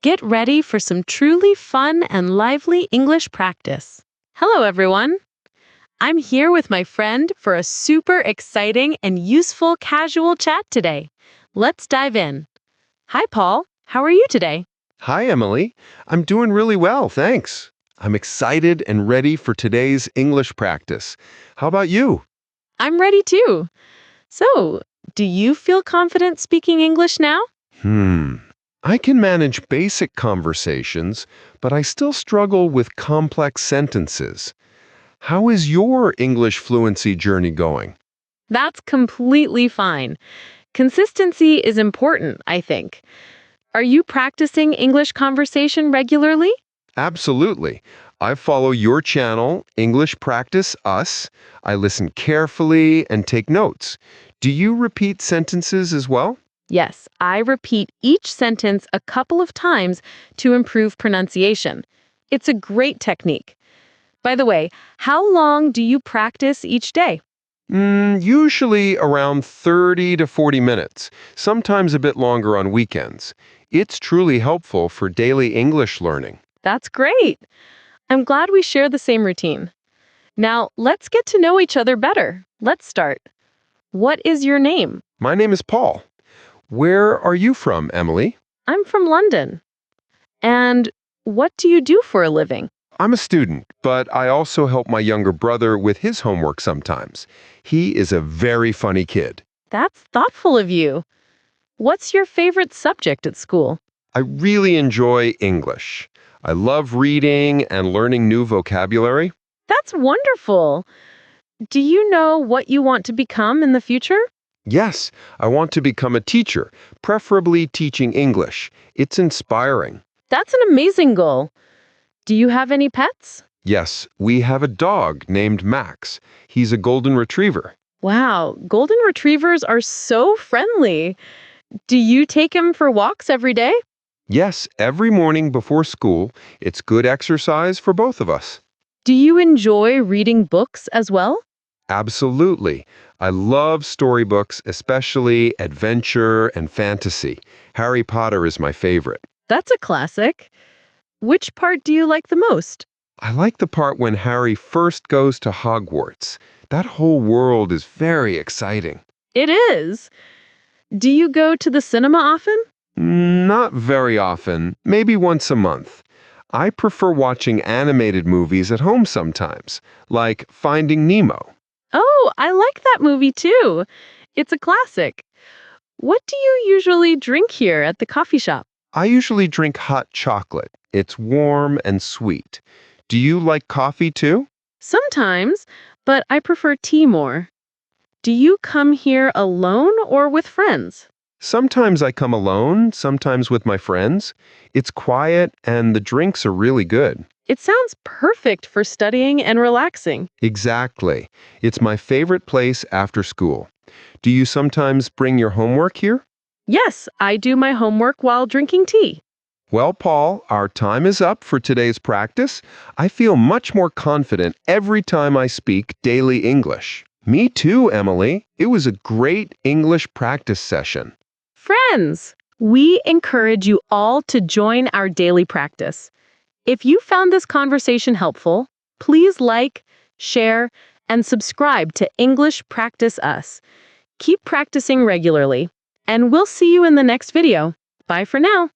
Get ready for some truly fun and lively English practice. Hello, everyone. I'm here with my friend for a super exciting and useful casual chat today. Let's dive in. Hi, Paul. How are you today? Hi, Emily. I'm doing really well, thanks. I'm excited and ready for today's English practice. How about you? I'm ready too. So, do you feel confident speaking English now? Hmm. I can manage basic conversations, but I still struggle with complex sentences. How is your English fluency journey going? That's completely fine. Consistency is important, I think. Are you practicing English conversation regularly? Absolutely. I follow your channel, English Practice Us. I listen carefully and take notes. Do you repeat sentences as well? Yes, I repeat each sentence a couple of times to improve pronunciation. It's a great technique. By the way, how long do you practice each day? Usually around 30 to 40 minutes, sometimes a bit longer on weekends. It's truly helpful for daily English learning. That's great. I'm glad we share the same routine. Now, let's get to know each other better. Let's start. What is your name? My name is Paul. Where are you from, Emily? I'm from London. And what do you do for a living? I'm a student, but I also help my younger brother with his homework sometimes. He is a very funny kid. That's thoughtful of you. What's your favorite subject at school? I really enjoy English. I love reading and learning new vocabulary. That's wonderful. Do you know what you want to become in the future? Yes, I want to become a teacher, preferably teaching English. It's inspiring. That's an amazing goal. Do you have any pets? Yes, we have a dog named Max. He's a golden retriever. Wow, golden retrievers are so friendly. Do you take him for walks every day? Yes, every morning before school, it's good exercise for both of us. Do you enjoy reading books as well? Absolutely. I love storybooks, especially adventure and fantasy. Harry Potter is my favorite. That's a classic. Which part do you like the most? I like the part when Harry first goes to Hogwarts. That whole world is very exciting. It is. Do you go to the cinema often? Not very often, maybe once a month. I prefer watching animated movies at home sometimes, like Finding Nemo. Oh, I like that movie too. It's a classic. What do you usually drink here at the coffee shop? I usually drink hot chocolate. It's warm and sweet. Do you like coffee too? Sometimes, but I prefer tea more. Do you come here alone or with friends? Sometimes I come alone, sometimes with my friends. It's quiet and the drinks are really good. It sounds perfect for studying and relaxing. Exactly. It's my favorite place after school. Do you sometimes bring your homework here? Yes, I do my homework while drinking tea. Well, Paul, our time is up for today's practice. I feel much more confident every time I speak daily English. Me too, Emily. It was a great English practice session. Friends, we encourage you all to join our daily practice. If you found this conversation helpful, please like, share, and subscribe to English Practice Us. Keep practicing regularly, and we'll see you in the next video. Bye for now.